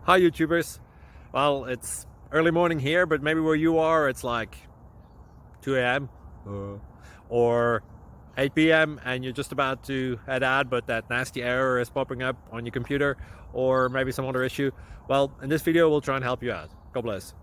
Hi YouTubers. Well, it's early morning here, but maybe where you are it's like 2 a.m. Or 8 p.m. and you're just about to head out, but that nasty error is popping up on your computer, or maybe some other issue. Well, in this video we'll try and help you out. God bless.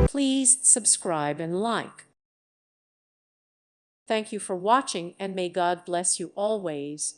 Please subscribe and like. Thank you for watching, and may God bless you always.